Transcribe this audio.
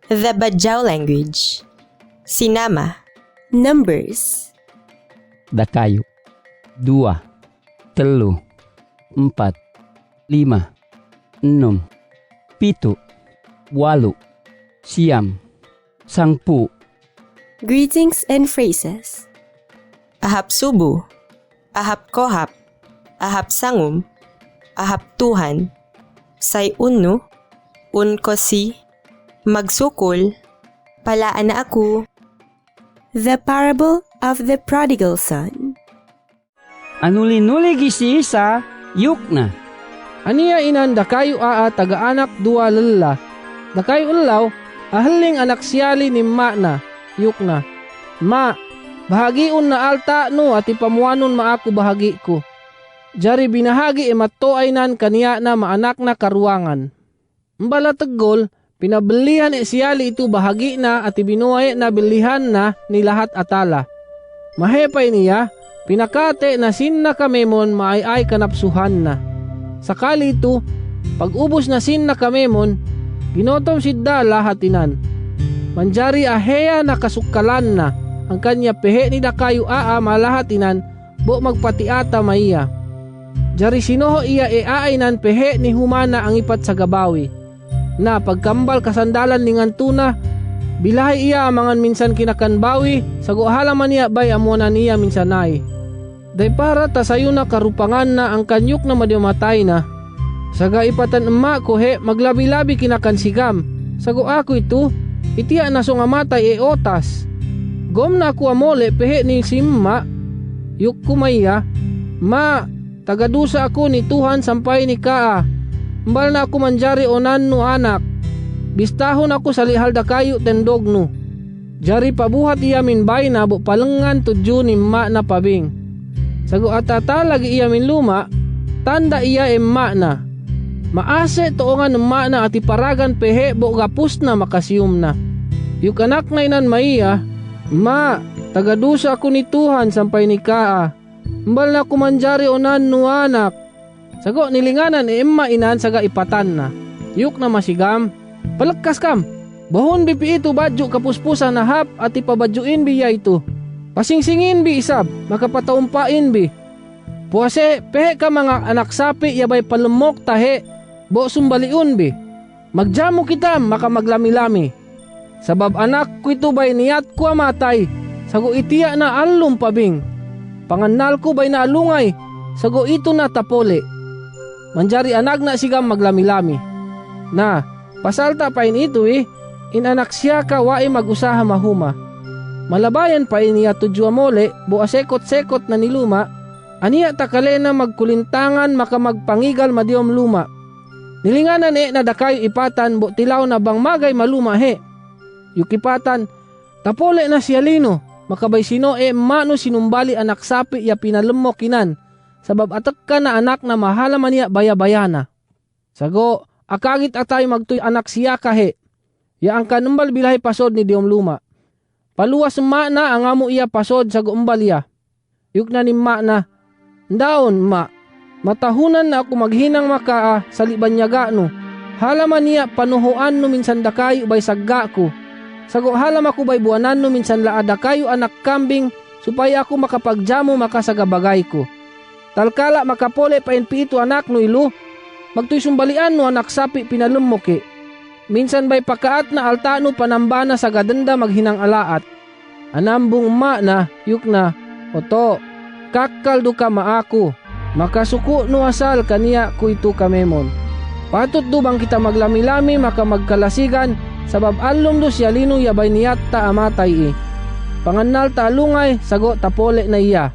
The Bajau language. Sinama. Numbers. Dakayo. 2, 3, 4, 5, 6, 7, 8, 9, 10. Greetings and phrases. Ahap subu. Ahap kohap. Ahap sangum. Ahap Tuhan. Say unnu. Unkosi. Magsukol. Palaan na ako. The parable of the prodigal son. Anuli-nuli gisi sa yukna. Aniya inan dakayo taga-anak dua lala. Dakayo ulaw, ahaling anak siyali ni ma na, yukna. Ma, bahagiun na alta no at ipamuanon maako bahagi ko. Jari binahagi matoay nan kaniya na maanak na karuangan. Mbala tegol, pinabelihan siyali itu bahagi na at ibinuay na bilihan na ni lahat atala. Mahepay niya, pinakate na sinna kamemon maay-ay kanapsuhan na. Sakali ito, pag ubos na sinna kamemon, ginotom sidda lahatinan. Manjari aheya na kasukalan na, ang kanya pehe ni dakayo malahatinan, bo magpatiata maiya. Jari sinoho iya aainan pehe ni humana ang ipat sa gabawi. Na pagkambal kasandalan ningan tuna, bilahay iya amangan minsan kinakanbawi, sago halaman niya bay amuana niya minsanay. Day para tasayo na karupangan na ang kanyuk na madimatay na. Saga ipatan emma ko maglabi-labi kinakansigam. Sago ako ito, itiya na so nga matay otas. Gom na ako amole pehe ni simma. Yuk kumaya, ma, tagadusa ako ni Tuhan sampay ni kaa. Mbal na ako manjari onan no anak. Bistahon ako sa lihal da kayo tendog no. Jari pabuhat iya min bay na bo palengan tudyo ni ma na pabing. Sago atata lagi iya min luma, tanda iya emma na. Maase toongan emma na ati paragan pehe bo gapus na makasiyum na. Yuk anak na inan maiya, ma, tagadusa ako ni Tuhan sampay ni kaa. Mbal na kumanjari onan no anak. Sago nilinganan emma inan saga ipatan na. Yuk na masigam, palagkas kam. Bahon bipi ito badyo kapuspusan na hap at ipabadyoin biya ito. Pasingsingin bi isab, makapataumpain bi. Puwase, pehe ka mga anak sapi yabay palumok tahe, bo sumbaliun bi. Magjamo kita, makamaglamilami. Sabab anak ko ito bay niyat ko amatay, sago itiya na alum pabing. Panganal ko bay na alungay, sago ito na tapole. Manjari anak na sigam maglamilami. Na, pasalta pain ito inanak siya ka wae mag-usaha mahuma. Malabayan pa niya tudyo amole, bo asekot-sekot na niluma, aniya takalena magkulintangan makamagpangigal madiom luma. Nilinganan na dakayo ipatan, bo tilaw na bang magay maluma Yukipatan, tapole na siya lino, makabay sino mano sinumbali anak sapi ya pinalemo kinan, sabab atak ka na anak na mahalaman niya bayabayana. Sago, akagit atay magtuy anak siya kahe, ya ang kanumbal bilahay pasod ni diom luma. Paluwas ma na ang amo iya pasod sa gumbal ya. Yuk na ni ma na, ndaon ma, matahunan na ako maghinang makaa sa libanyaga no. Halaman niya panuhuan no minsan dakayo bay sagga ko. Sago halam ako bay buwanan no minsan laada kayo anak kambing supaya ako makapagjamo makasagabagay ko. Talkala makapole pa inpito anak no ilu, magtuy sumbalian no anak sapi pinalumuki. Minsan bay pakaat na altano panambana sa gadanda maghinang alaat. Anambong ma na, yuk na, oto, kakaldo ka maako, makasuko no asal kaniya ko ito kamemon. Patut do bang kita maglamilami makamagkalasigan, sabab alum do siya lino yabay niyat ta amatay Panganal ta alungay, sago tapole na iya.